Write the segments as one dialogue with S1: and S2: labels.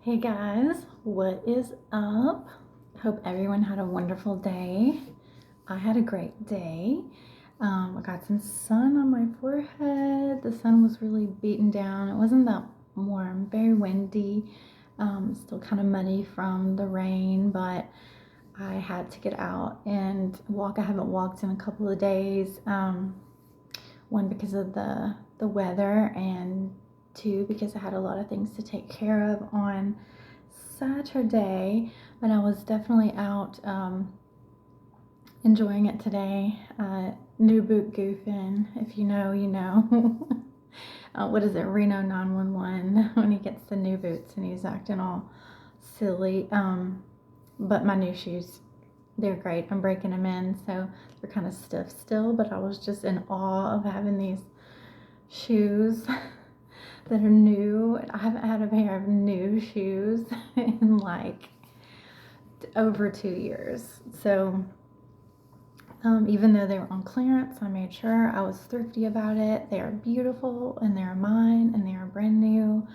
S1: Hey guys, what is up? Hope everyone had a wonderful day. I had a great day. I got some sun on my forehead. The sun was really beaten down. It wasn't that warm, very windy, still kind of muddy from the rain, but I had to get out and walk. I haven't walked in a couple of days. One because of the weather, and two because I had a lot of things to take care of on Saturday. But I was definitely out enjoying it today. New boot goofing. If you know, you know. What is it? Reno 911 when he gets the new boots and he's acting all silly. But my new shoes, they're great. I'm breaking them in, so they're kind of stiff still, but I was just in awe of having these shoes that are new. I haven't had a pair of new shoes in like over 2 years. So even though they were on clearance, I made sure I was thrifty about it. They are beautiful and they're mine and they are brand new.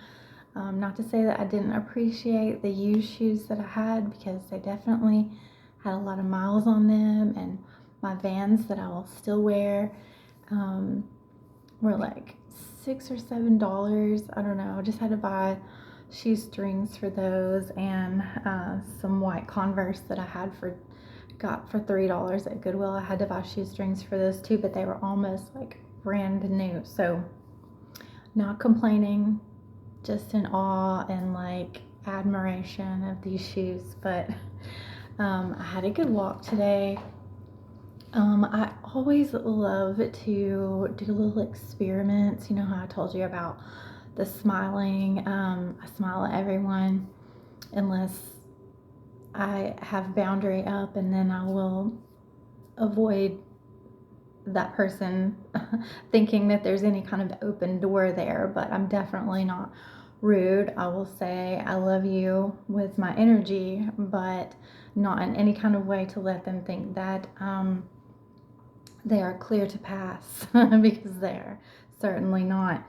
S1: Not to say that I didn't appreciate the used shoes that I had, because they definitely had a lot of miles on them, and my Vans that I will still wear were like $6 or $7. I don't know. I just had to buy shoestrings for those, and some white Converse that I got for $3 at Goodwill. I had to buy shoestrings for those too, but they were almost like brand new. So not complaining, just in awe and like admiration of these shoes. But I had a good walk today. I always love to do little experiments. You know how I told you about the smiling? I smile at everyone unless I have boundary up, and then I will avoid that person thinking that there's any kind of open door there. But I'm definitely not rude. I will say I love you with my energy, but not in any kind of way to let them think that they are clear to pass because they're certainly not.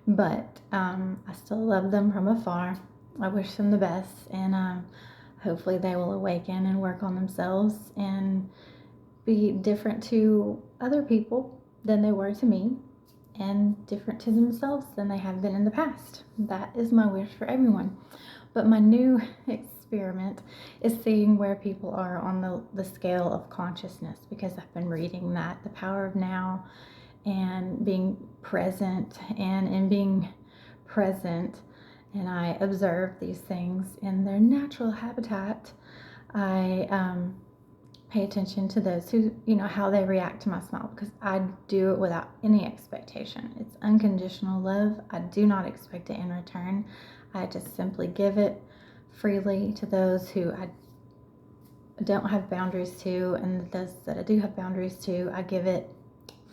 S1: But I still love them from afar. I wish them the best, and hopefully they will awaken and work on themselves and be different to other people than they were to me, and different to themselves than they have been in the past. That is my wish for everyone. But my new experiment is seeing where people are on the scale of consciousness, because I've been reading that the power of now and being present, and in being present, and I observe these things in their natural habitat. I pay attention to those who, how they react to my smile, because I do it without any expectation. It's unconditional love. I do not expect it in return. I just simply give it freely to those who I don't have boundaries to, and those that I do have boundaries to, I give it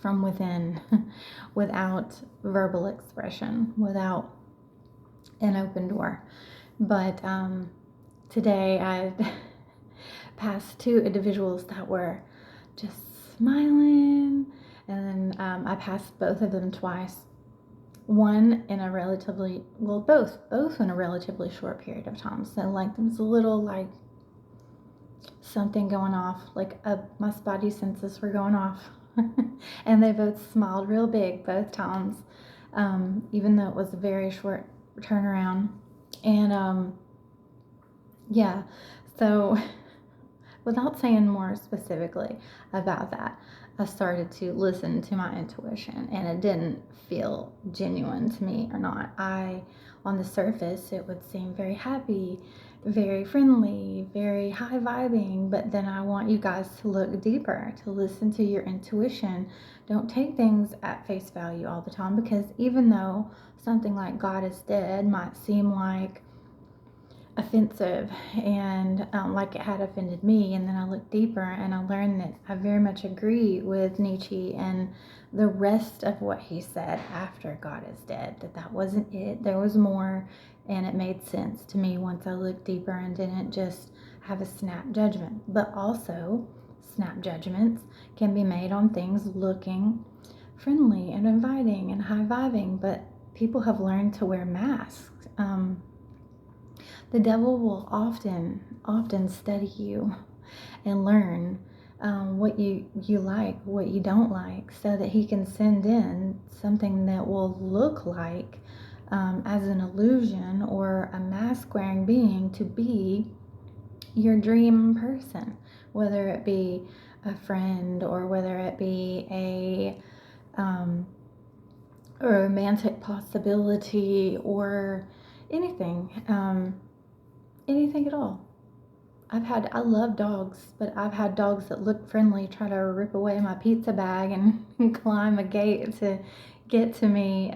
S1: from within without verbal expression, without an open door. But today I passed two individuals that were just smiling, and then I passed both of them twice. One in a relatively, well, both in a relatively short period of time. So like there was a little like something going off, like my spidey senses were going off. And they both smiled real big both times, even though it was a very short turnaround. And yeah, so without saying more specifically about that, I started to listen to my intuition, and it didn't feel genuine to me or not. On the surface, it would seem very happy, very friendly, very high vibing, but then I want you guys to look deeper, to listen to your intuition. Don't take things at face value all the time, because even though something like God is dead might seem like offensive, and like it had offended me, and then I looked deeper and I learned that I very much agree with Nietzsche and the rest of what he said after God is dead, that wasn't it. There was more, and it made sense to me once I looked deeper and didn't just have a snap judgment. But also, snap judgments can be made on things looking friendly and inviting and high vibing, but people have learned to wear masks. The devil will often study you and learn what you like, what you don't like, so that he can send in something that will look like as an illusion or a mask wearing being to be your dream person, whether it be a friend or whether it be um, a romantic possibility or anything, anything at all. I love dogs, but I've had dogs that look friendly try to rip away my pizza bag and climb a gate to get to me.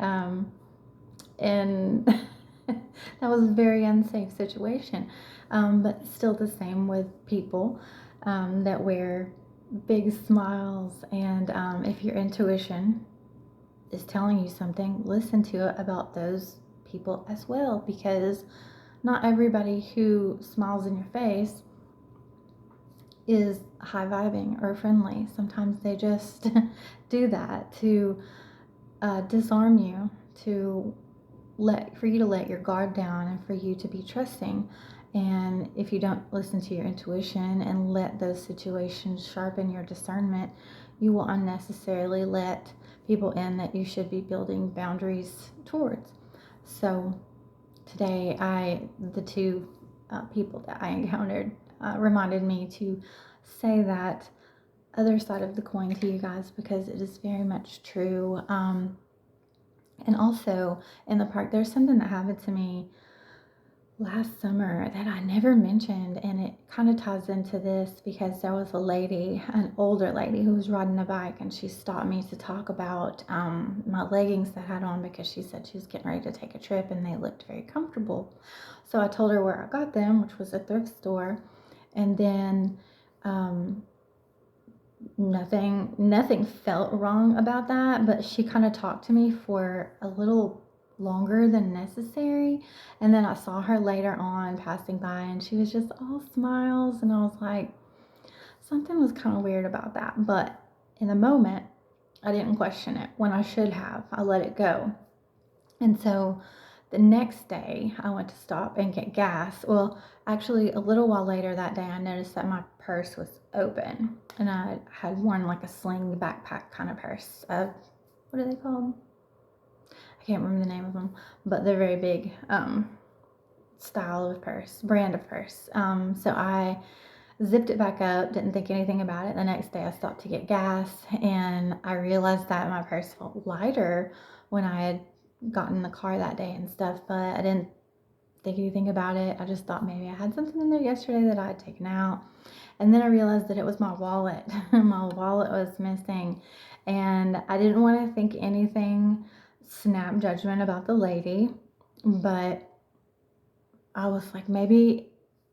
S1: And that was a very unsafe situation. But still the same with people that wear big smiles. And if your intuition is telling you something, listen to it about those people as well, because not everybody who smiles in your face is high vibing or friendly. Sometimes they just do that to disarm you, to for you to let your guard down and for you to be trusting. And if you don't listen to your intuition and let those situations sharpen your discernment, you will unnecessarily let people in that you should be building boundaries towards. So today, the two people that I encountered reminded me to say that other side of the coin to you guys, because it is very much true. And also in the park, there's something that happened to me last summer that I never mentioned, and it kind of ties into this because there was a lady, an older lady, who was riding a bike, and she stopped me to talk about my leggings that I had on because she said she was getting ready to take a trip and they looked very comfortable. So I told her where I got them, which was a thrift store, and then nothing felt wrong about that, but she kind of talked to me for a little longer than necessary. And then I saw her later on passing by and she was just all smiles, and I was like, something was kind of weird about that. But in the moment, I didn't question it when I should have. I let it go. And so the next day, I went to stop and get gas. Well, actually, a little while later that day, I noticed that my purse was open, and I had worn like a sling backpack kind of purse. What are they called? I can't remember the name of them, but they're very big style of purse, brand of purse. So I zipped it back up, didn't think anything about it. The next day, I stopped to get gas, and I realized that my purse felt lighter when I had gotten in the car that day and stuff, but I didn't think anything about it. I just thought maybe I had something in there yesterday that I had taken out. And then I realized that it was my wallet. My wallet was missing, and I didn't want to think anything snap judgment about the lady, but I was like, maybe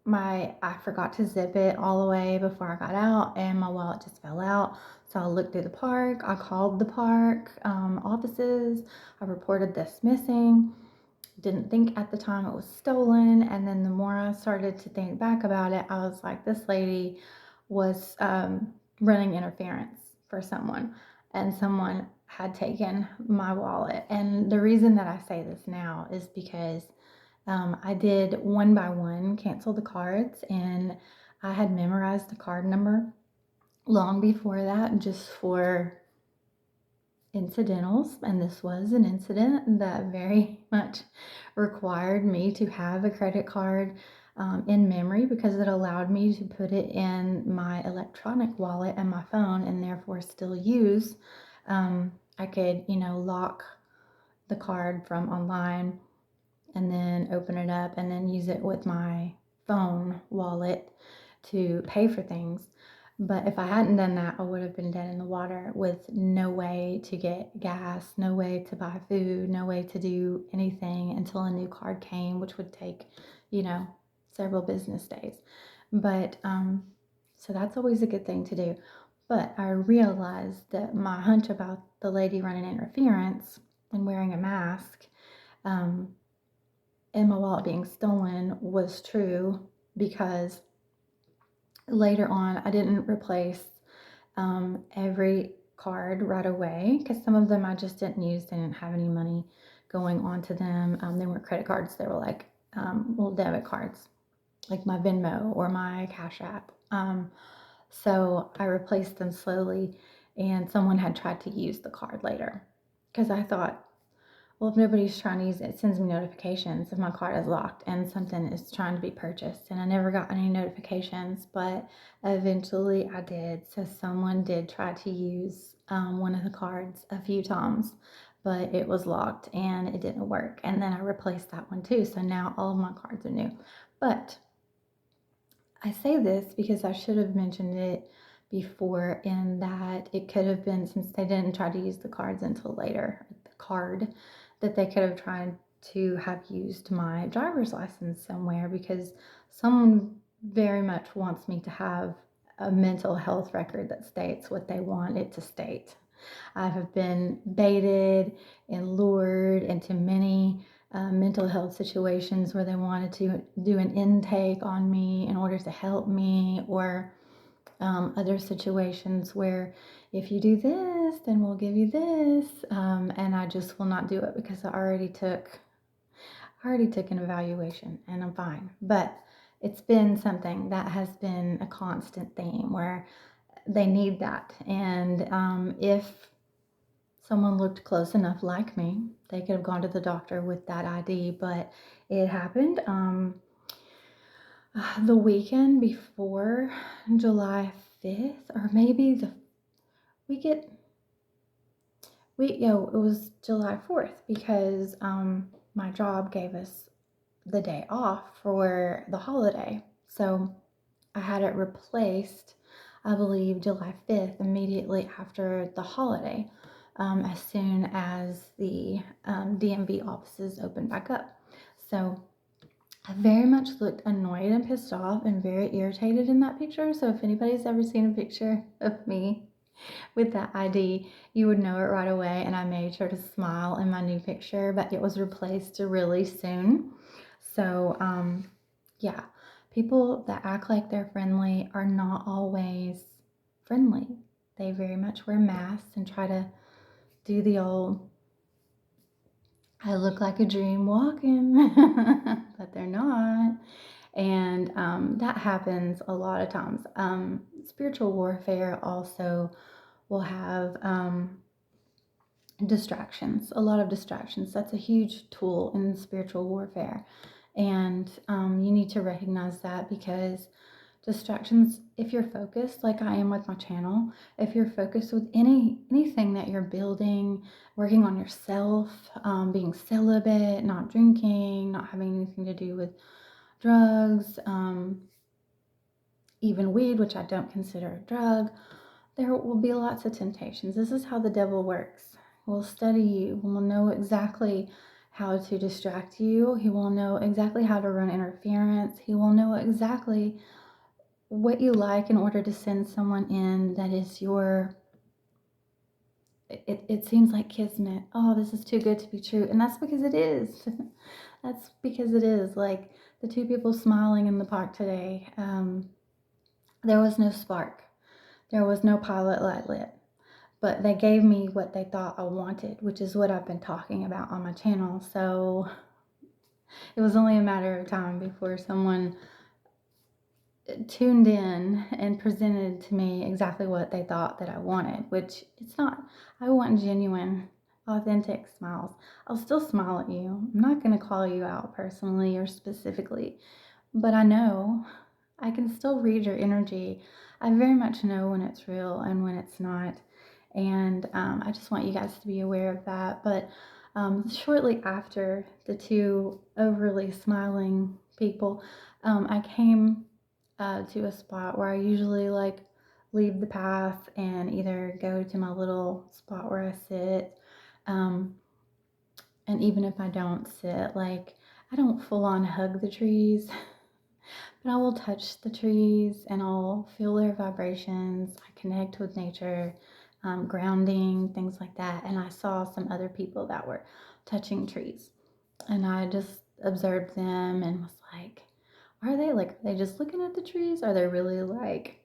S1: I forgot to zip it all the way before I got out, and my wallet just fell out. So I looked through the park. I called the park offices. I reported this missing. Didn't think at the time it was stolen, and then the more I started to think back about it, I was like, this lady was running interference for someone, and someone had taken my wallet. And the reason that I say this now is because I did one by one cancel the cards, and I had memorized the card number long before that just for incidentals. And this was an incident that very much required me to have a credit card in memory, because it allowed me to put it in my electronic wallet and my phone and therefore still use. I could, lock the card from online and then open it up and then use it with my phone wallet to pay for things. But if I hadn't done that, I would have been dead in the water with no way to get gas, no way to buy food, no way to do anything until a new card came, which would take, several business days. But so that's always a good thing to do. But I realized that my hunch about the lady running interference and wearing a mask and my wallet being stolen was true, because later on I didn't replace every card right away, because some of them I just didn't use. They didn't have any money going onto them. They weren't credit cards. They were like little debit cards, like my Venmo or my Cash App. So I replaced them slowly, and someone had tried to use the card later because I thought, well, if nobody's trying to use it, it sends me notifications if my card is locked and something is trying to be purchased. And I never got any notifications, but eventually I did. So someone did try to use one of the cards a few times, but it was locked and it didn't work. And then I replaced that one too. So now all of my cards are new. But I say this because I should have mentioned it before, in that it could have been, since they didn't try to use the cards until later, the card, that they could have tried to have used my driver's license somewhere, because someone very much wants me to have a mental health record that states what they want it to state. I have been baited and lured into many mental health situations where they wanted to do an intake on me in order to help me, or other situations where if you do this, then we'll give you this, and I just will not do it because I already took an evaluation and I'm fine. But it's been something that has been a constant theme where they need that, and if someone looked close enough like me, they could have gone to the doctor with that ID. But it happened the weekend before July 5th, or maybe the week it it was July 4th, because my job gave us the day off for the holiday. So I had it replaced, I believe, July 5th, immediately after the holiday, as soon as the DMV offices opened back up. So I very much looked annoyed and pissed off and very irritated in that picture. So if anybody's ever seen a picture of me with that ID, you would know it right away. And I made sure to smile in my new picture, but it was replaced really soon. So, yeah, people that act like they're friendly are not always friendly. They very much wear masks and try to do the old, I look like a dream walking, but they're not. And that happens a lot of times. Spiritual warfare also will have distractions, a lot of distractions. That's a huge tool in spiritual warfare. And you need to recognize that, because distractions, if you're focused like I am with my channel, if you're focused with anything that you're building, working on yourself, being celibate, not drinking, not having anything to do with drugs, even weed, which I don't consider a drug, there will be lots of temptations. This is how the devil works. We'll study you. We'll know exactly how to distract you. He will know exactly how to run interference. He will know exactly what you like in order to send someone in that is your, it seems like kismet. Oh, this is too good to be true. And that's because it is. That's because it is. Like the two people smiling in the park today, there was no spark. There was no pilot light lit. But they gave me what they thought I wanted, which is what I've been talking about on my channel. So it was only a matter of time before someone tuned in and presented to me exactly what they thought that I wanted, which it's not. I want genuine, authentic smiles. I'll still smile at you. I'm not going to call you out personally or specifically, but I know I can still read your energy. I very much know when it's real and when it's not. And I just want you guys to be aware of that. But shortly after the two overly smiling people, I came to a spot where I usually like leave the path and either go to my little spot where I sit. Um, and even if I don't sit, like I don't full on hug the trees, but I will touch the trees and I'll feel their vibrations. I connect with nature, grounding, things like that. And I saw some other people that were touching trees, and I just observed them and was like, are they just looking at the trees? Are they really like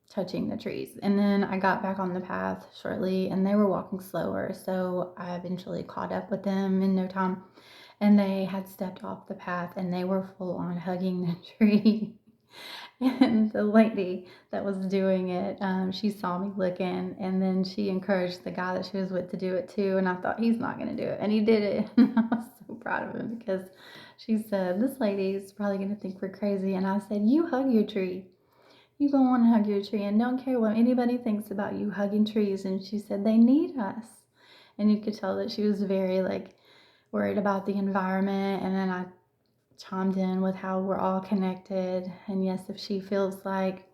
S1: touching the trees? And then I got back on the path shortly and they were walking slower. So I eventually caught up with them in no time. and they had stepped off the path and they were full on hugging the tree. And the lady that was doing it, she saw me looking, and then she encouraged the guy that she was with to do it too. And I thought, he's not going to do it. And he did it. And I was so proud of him because she said, this lady is probably going to think we're crazy. And I said, you hug your tree. You go on and hug your tree and don't care what anybody thinks about you hugging trees. And she said, they need us. And you could tell that she was very worried about the environment. And then I chimed in with how we're all connected. And yes, if she feels like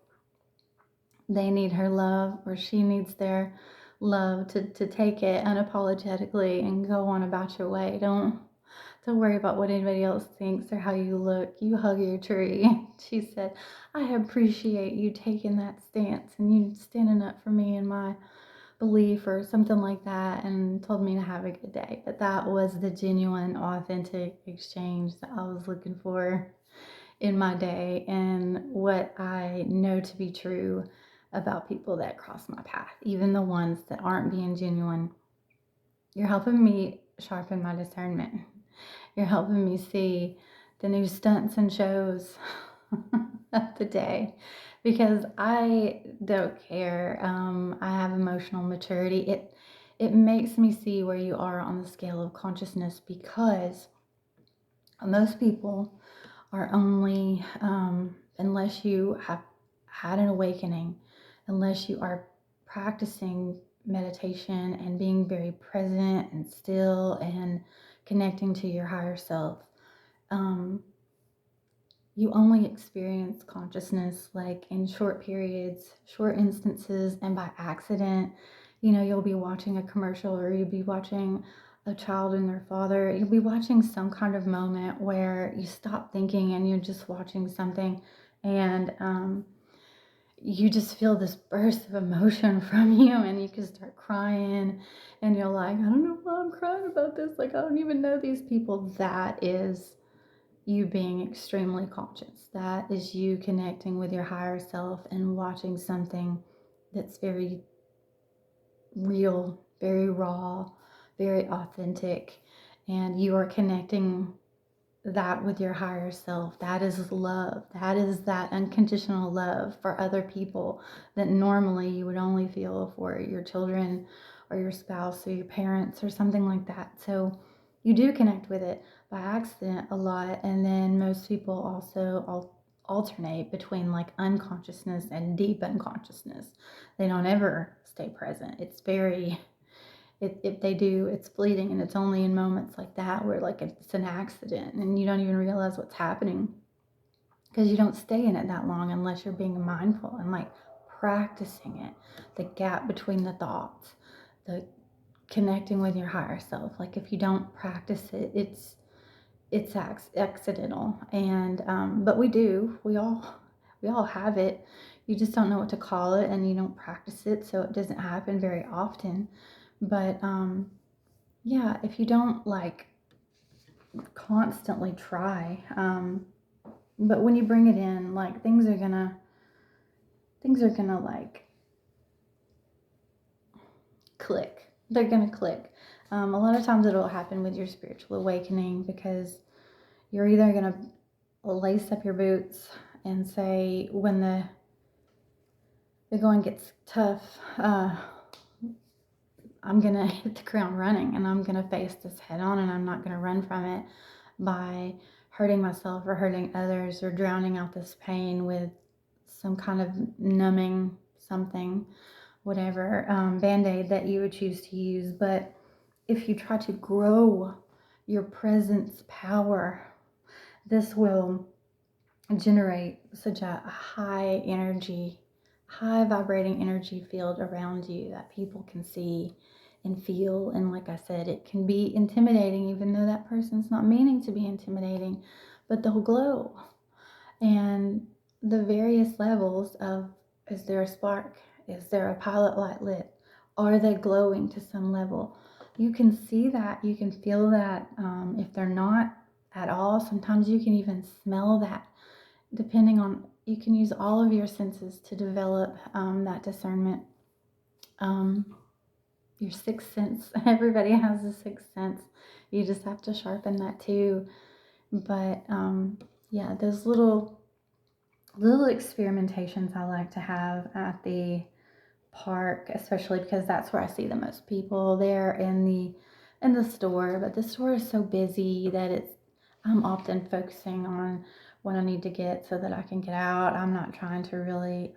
S1: they need her love or she needs their love, to take it unapologetically and go on about your way. Don't worry about what anybody else thinks or how you look. You hug your tree. She said, I appreciate you taking that stance and you standing up for me and my belief or something like that, and told me to have a good day. But that was the genuine, authentic exchange that I was looking for in my day, and what I know to be true about people that cross my path, even the ones that aren't being genuine. You're helping me sharpen my discernment. You're helping me see the new stunts and shows of the day, because I don't care. I have emotional maturity. It makes me see where you are on the scale of consciousness, because most people are only, unless you have had an awakening, unless you are practicing meditation and being very present and still and connecting to your higher self, you only experience consciousness in short periods, short instances, and by accident. You'll be watching a commercial, or you'll be watching a child and their father. You'll be watching some kind of moment where you stop thinking and you're just watching something, and you just feel this burst of emotion from you, and you can start crying, and you're like, I don't know why I'm crying about this. I don't even know these people. That is you being extremely conscious. That is you connecting with your higher self and watching something that's very real, very raw, very authentic, and you are connecting that with your higher self. That is love. That is that unconditional love for other people that normally you would only feel for your children or your spouse or your parents or something like that. So you do connect with it by accident a lot, and then most people also alternate between unconsciousness and deep unconsciousness. They don't ever stay present. It's very, if they do, it's fleeting, and it's only in moments like that where it's an accident and you don't even realize what's happening, because you don't stay in it that long unless you're being mindful and practicing it. The gap between the thoughts, the connecting with your higher self. If you don't practice it, it's accidental. And but we all have it. You just don't know what to call it, and you don't practice it, so it doesn't happen very often. But yeah, if you don't constantly try, but when you bring it in, things are gonna click. They're gonna click. A lot of times it'll happen with your spiritual awakening, because you're either gonna lace up your boots and say, when the going gets tough, I'm gonna hit the ground running, and I'm gonna face this head on, and I'm not gonna run from it by hurting myself or hurting others or drowning out this pain with some kind of numbing something, whatever, band-aid that you would choose to use. But if you try to grow your presence power, this will generate such a high energy, high vibrating energy field around you that people can see and feel. And like I said, it can be intimidating, even though that person's not meaning to be intimidating, but they'll glow. And the various levels of, is there a spark? Is there a pilot light lit? Are they glowing to some level? You can see that, you can feel that. If they're not at all, sometimes you can even smell that. Depending on, you can use all of your senses to develop that discernment. your sixth sense. Everybody has a sixth sense. You just have to sharpen that too. But yeah, those little experimentations I like to have at the park, especially because that's where I see the most people there in the store. But the store is so busy that I'm often focusing on what I need to get so that I can get out. I'm not trying to really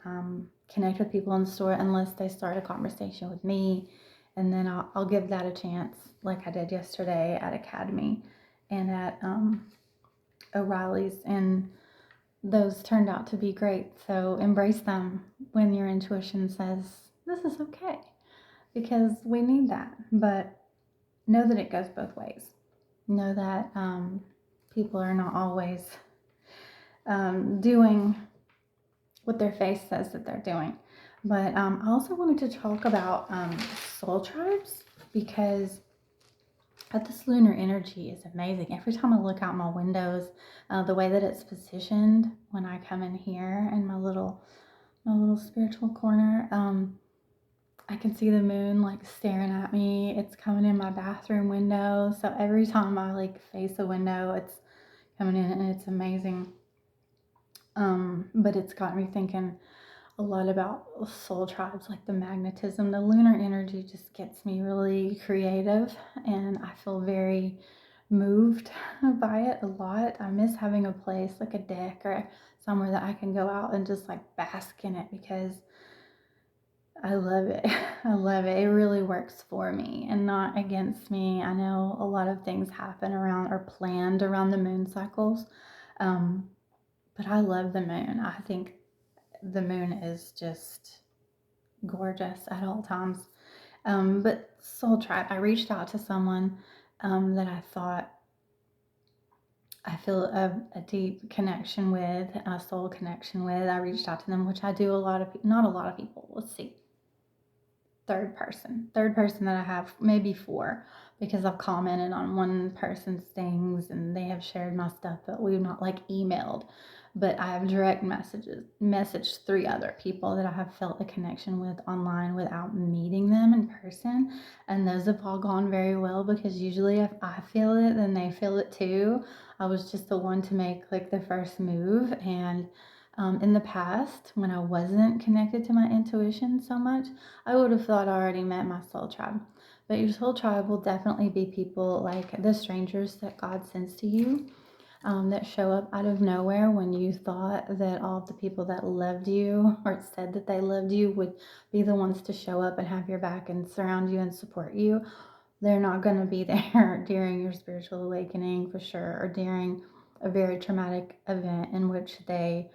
S1: connect with people in the store unless they start a conversation with me, and then I'll give that a chance, like I did yesterday at Academy and at O'Reilly's, and those turned out to be great. So embrace them when your intuition says this is okay, because we need that. But know that it goes both ways. Know that people are not always doing what their face says that they're doing. But I also wanted to talk about soul tribes, because this lunar energy is amazing. Every time I look out my windows, the way that it's positioned when I come in here in my little spiritual corner, I can see the moon like staring at me. It's coming in my bathroom window. So every time I like face a window, it's coming in, and it's amazing. But it's got me thinking a lot about soul tribes, like the magnetism. The lunar energy just gets me really creative, and I feel very moved by it a lot. I miss having a place like a deck or somewhere that I can go out and just like bask in it, because I love it. I love it. It really works for me and not against me. I know a lot of things happen around or planned around the moon cycles, um, but I love the moon. I think the moon is just gorgeous at all times. But Soul Tribe, I reached out to someone that I thought I feel a deep connection with, a soul connection with. I reached out to them, which I do a lot of, not a lot of people. Let's see. Third person that I have, maybe four, because I've commented on one person's things and they have shared my stuff, but we've not like emailed. But I have direct messaged three other people that I have felt a connection with online without meeting them in person. And those have all gone very well, because usually if I feel it, then they feel it too. I was just the one to make like the first move. And in the past, when I wasn't connected to my intuition so much, I would have thought I already met my soul tribe. But your soul tribe will definitely be people like the strangers that God sends to you, that show up out of nowhere when you thought that all of the people that loved you or said that they loved you would be the ones to show up and have your back and surround you and support you. They're not going to be there during your spiritual awakening for sure, or during a very traumatic event in which they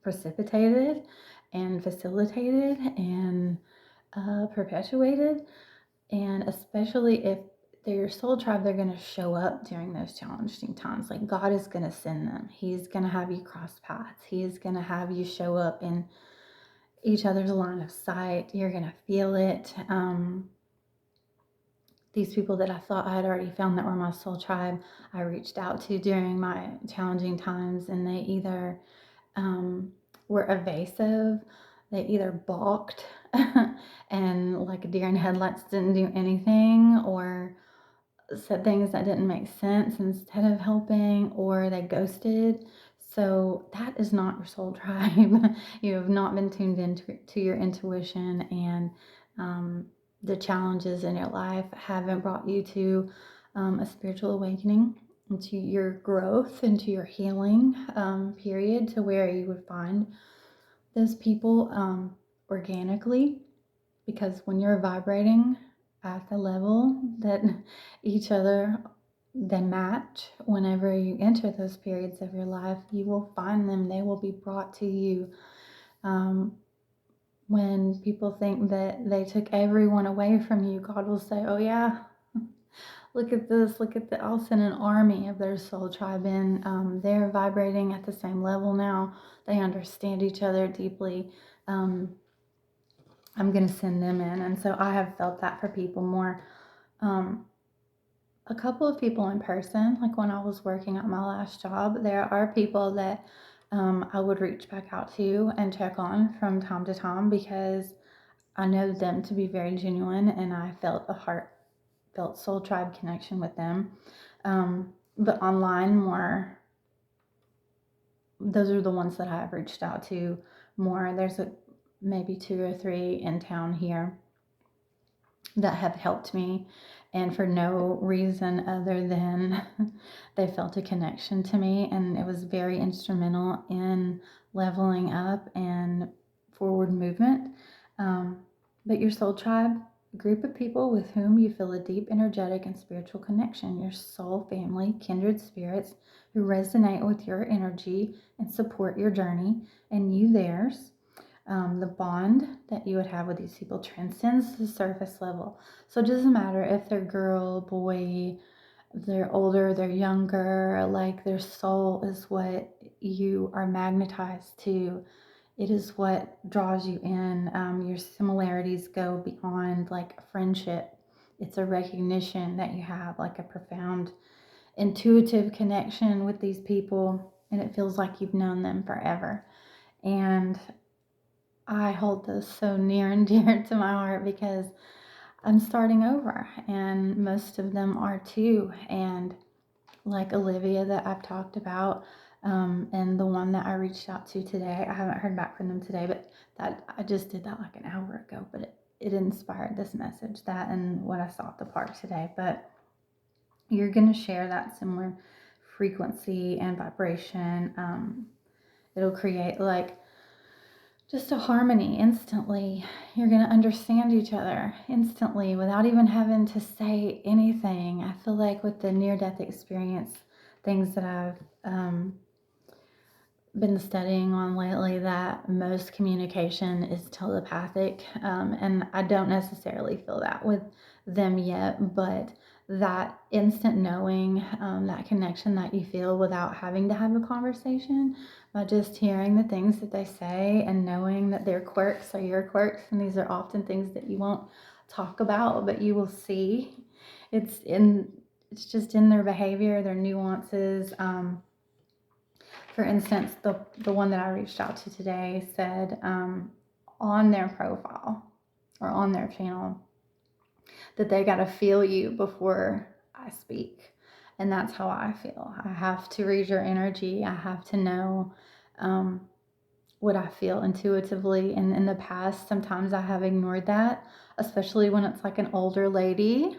S1: precipitated and facilitated and perpetuated. And especially if they're your soul tribe, they're going to show up during those challenging times. Like God is going to send them. He's going to have you cross paths. He's going to have you show up in each other's line of sight. You're going to feel it. These people that I thought I had already found that were my soul tribe, I reached out to during my challenging times, and they either were evasive, they either balked and like a deer in headlights didn't do anything, or said things that didn't make sense instead of helping, or they ghosted. So that is not your soul tribe. You have not been tuned into to your intuition, and the challenges in your life haven't brought you to a spiritual awakening, into your growth, into your healing period, to where you would find those people organically. Because when you're vibrating at the level that each other then match, whenever you enter those periods of your life, you will find them. They will be brought to you. When people think that they took everyone away from you, God will say, oh yeah, look at this, look at that. I'll send an army of their soul tribe in. They're vibrating at the same level now. They understand each other deeply. I'm going to send them in. And so I have felt that for people more. A couple of people in person, like when I was working at my last job, there are people that I would reach back out to and check on from time to time, because I know them to be very genuine, and I felt a heartfelt soul tribe connection with them. But online, more, those are the ones that I've reached out to more. There's maybe 2 or 3 in town here that have helped me, and for no reason other than they felt a connection to me, and it was very instrumental in leveling up and forward movement. Um, but your soul tribe, a group of people with whom you feel a deep energetic and spiritual connection, your soul family, kindred spirits who resonate with your energy and support your journey, and you theirs. The bond that you would have with these people transcends the surface level. So it doesn't matter if they're girl, boy, they're older, they're younger, like their soul is what you are magnetized to. It is what draws you in. Your similarities go beyond like friendship. It's a recognition that you have like a profound intuitive connection with these people, and it feels like you've known them forever. And I hold this so near and dear to my heart because I'm starting over, and most of them are too. And like Olivia, that I've talked about, and the one that I reached out to today, I haven't heard back from them today, but that I just did that like an hour ago. But it inspired this message, that and what I saw at the park today. But you're going to share that similar frequency and vibration. It'll create like just a harmony instantly. You're going to understand each other instantly without even having to say anything. I feel like with the near-death experience, things that I've been studying on lately, that most communication is telepathic, and I don't necessarily feel that with them yet, but that instant knowing, that connection that you feel without having to have a conversation, by just hearing the things that they say and knowing that their quirks are your quirks, and these are often things that you won't talk about, but you will see. It's in, it's just in their behavior, their nuances. For instance, the one that I reached out to today said, on their profile or on their channel, that they got to feel you before I speak. And that's how I feel. I have to read your energy. I have to know what I feel intuitively. And in the past, sometimes I have ignored that, especially when it's like an older lady,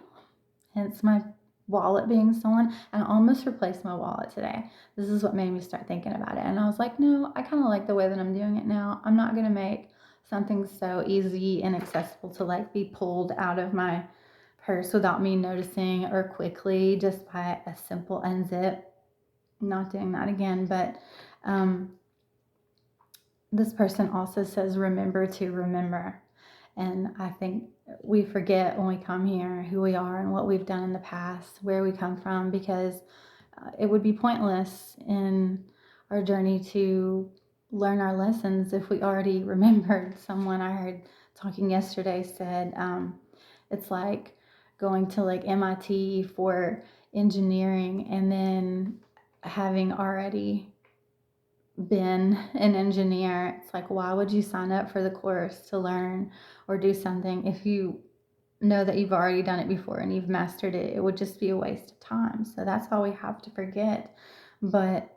S1: hence my wallet being stolen. And I almost replaced my wallet today. This is what made me start thinking about it. And I was like, no, I kind of like the way that I'm doing it now. I'm not going to make something so easy and accessible to like be pulled out of my purse without me noticing, or quickly just by a simple unzip. I'm not doing that again. But this person also says, remember to remember. And I think we forget when we come here who we are and what we've done in the past, where we come from, because it would be pointless in our journey to learn our lessons if we already remembered. Someone I heard talking yesterday said, it's like going to like MIT for engineering and then having already been an engineer. It's like, why would you sign up for the course to learn or do something if you know that you've already done it before and you've mastered it? It would just be a waste of time. So that's how we have to forget. But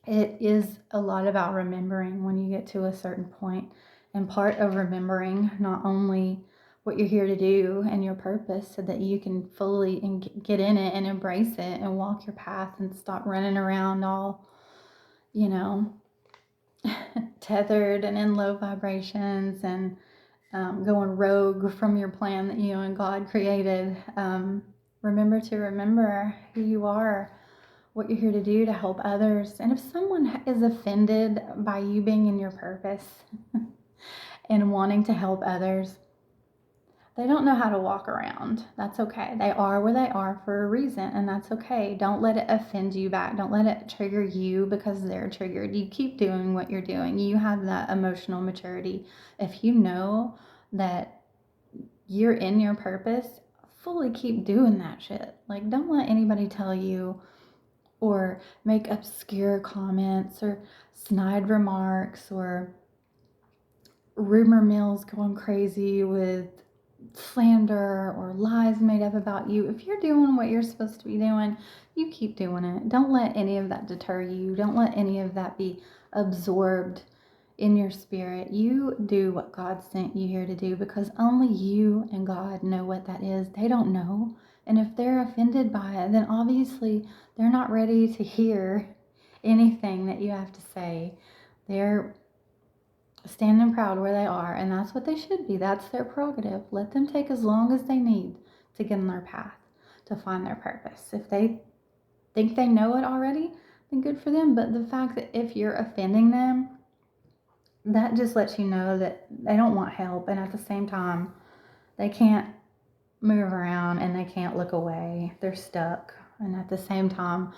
S1: it is a lot about remembering when you get to a certain point. And part of remembering not only what you're here to do and your purpose, so that you can fully get in it and embrace it and walk your path and stop running around all, you know, tethered and in low vibrations, and going rogue from your plan that you and God created. Remember to remember who you are, what you're here to do, to help others. And if someone is offended by you being in your purpose and wanting to help others, they don't know how to walk around. That's okay. They are where they are for a reason, and that's okay. Don't let it offend you back. Don't let it trigger you because they're triggered. You keep doing what you're doing. You have that emotional maturity. If you know that you're in your purpose, fully keep doing that shit. Like, don't let anybody tell you or make obscure comments or snide remarks or rumor mills going crazy with slander or lies made up about you. If you're doing what you're supposed to be doing, you keep doing it. Don't let any of that deter you. Don't let any of that be absorbed in your spirit. You do what God sent you here to do, because only you and God know what that is. They don't know. And if they're offended by it, then obviously they're not ready to hear anything that you have to say. They're standing proud where they are, and that's what they should be. That's their prerogative. Let them take as long as they need to get on their path, to find their purpose. If they think they know it already, then good for them. But the fact that if you're offending them, that just lets you know that they don't want help, and at the same time, they can't move around and they can't look away. They're stuck, and at the same time,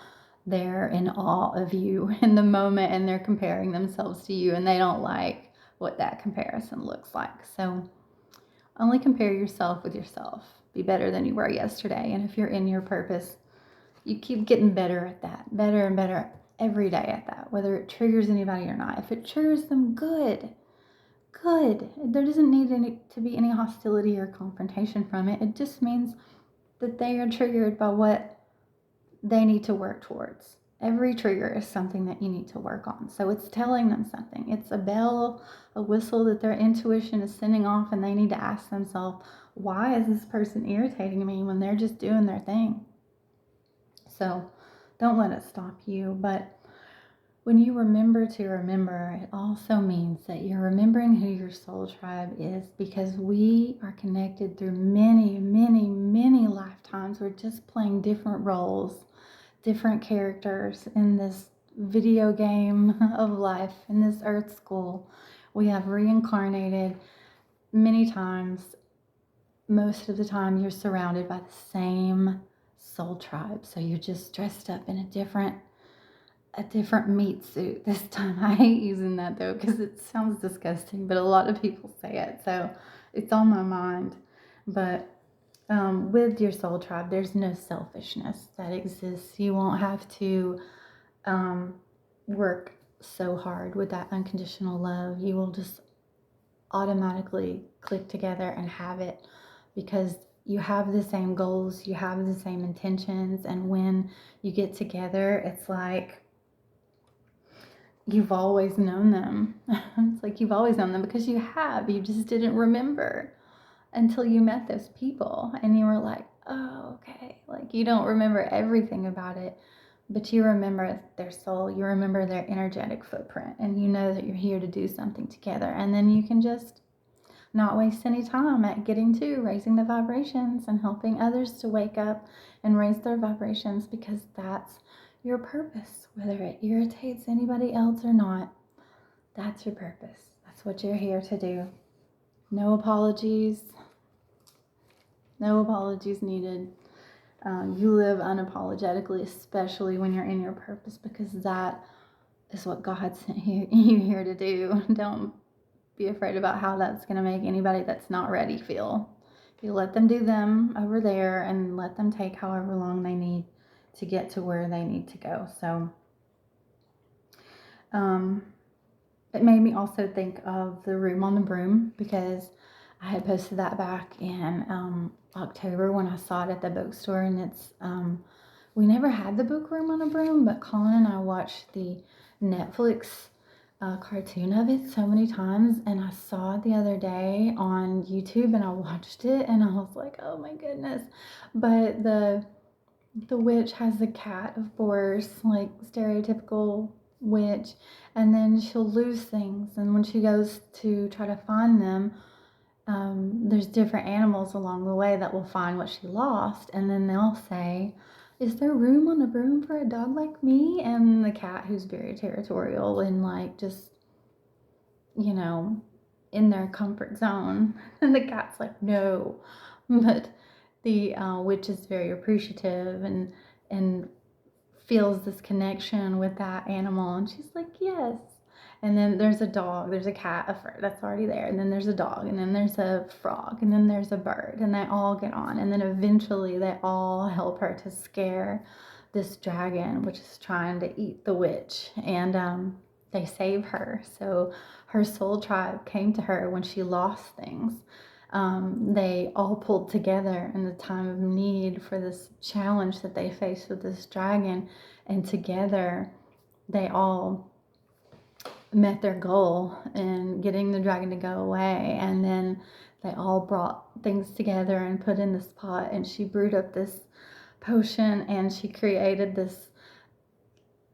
S1: they're in awe of you in the moment, and they're comparing themselves to you, and they don't like what that comparison looks like. So only compare yourself with yourself. Be better than you were yesterday. And if you're in your purpose, you keep getting better at that, better and better every day at that, whether it triggers anybody or not. If it triggers them, good. There doesn't need to be any hostility or confrontation from it. It just means that they are triggered by what they need to work towards. Every trigger is something that you need to work on. So it's telling them something. It's a bell, a whistle that their intuition is sending off, and they need to ask themselves, why is this person irritating me when they're just doing their thing? So don't let it stop you. But when you remember to remember, it also means that you're remembering who your soul tribe is, because we are connected through many, many, many lifetimes. We're just playing different roles, different characters in this video game of life, in this earth school. We have reincarnated many times. Most of the time, you're surrounded by the same soul tribe. So you're just dressed up in a different meat suit this time. I hate using that though, because it sounds disgusting, but a lot of people say it, so it's on my mind. But with your soul tribe, there's no selfishness that exists. You won't have to work so hard with that unconditional love. You will just automatically click together and have it, because you have the same goals, you have the same intentions, and when you get together, it's like you've always known them. It's like you've always known them, because you just didn't remember until you met those people, and you were like, oh, okay. Like, you don't remember everything about it, but you remember their soul, you remember their energetic footprint, and you know that you're here to do something together. And then you can just not waste any time at getting to raising the vibrations and helping others to wake up and raise their vibrations, because that's your purpose. Whether it irritates anybody else or not, that's your purpose. That's what you're here to do. No apologies. No apologies needed. You live unapologetically, especially when you're in your purpose, because that is what God sent you here to do. Don't be afraid about how that's going to make anybody that's not ready feel. You let them do them over there, and let them take however long they need to get to where they need to go. So it made me also think of the Room on the Broom, because I had posted that back in October when I saw it at the bookstore, and it's we never had the book Room on a Broom, but Colin and I watched the Netflix cartoon of it so many times, and I saw it the other day on YouTube, and I watched it, and I was like, oh my goodness. But the witch has a cat, of course, like stereotypical witch, and then she'll lose things, and when she goes to try to find them, there's different animals along the way that will find what she lost, and then they'll say, is there room on the broom for a dog like me? And the cat, who's very territorial and like just, in their comfort zone, and the cat's like, no. But the witch is very appreciative and feels this connection with that animal, and she's like, yes. And then there's a dog, there's a cat, that's already there, and then there's a dog, and then there's a frog, and then there's a bird, and they all get on, and then eventually they all help her to scare this dragon, which is trying to eat the witch. And they save her. So her soul tribe came to her when she lost things. They all pulled together in the time of need for this challenge that they faced with this dragon, and together they all met their goal in getting the dragon to go away. And then they all brought things together and put in this pot, and she brewed up this potion, and she created this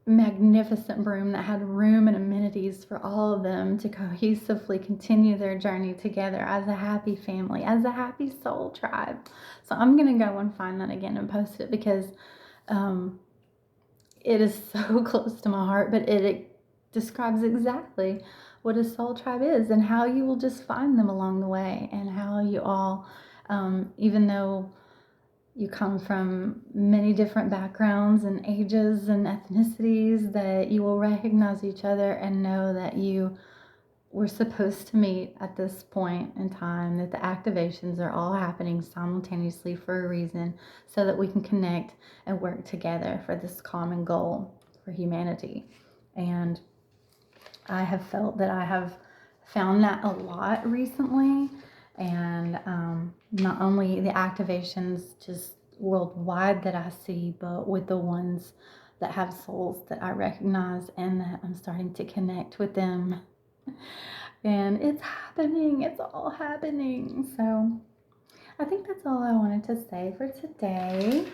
S1: magnificent room that had room and amenities for all of them to cohesively continue their journey together as a happy family, as a happy soul tribe. So I'm going to go and find that again and post it, because it is so close to my heart, but it describes exactly what a soul tribe is, and how you will just find them along the way, and how you all, even though you come from many different backgrounds and ages and ethnicities, that you will recognize each other and know that you were supposed to meet at this point in time, that the activations are all happening simultaneously for a reason, so that we can connect and work together for this common goal for humanity. And I have felt that I have found that a lot recently. And not only the activations just worldwide that I see, but with the ones that have souls that I recognize, and that I'm starting to connect with them. And it's happening. It's all happening. So I think that's all I wanted to say for today.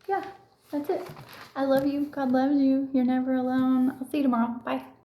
S1: Yeah, that's it. I love you. God loves you. You're never alone. I'll see you tomorrow. Bye.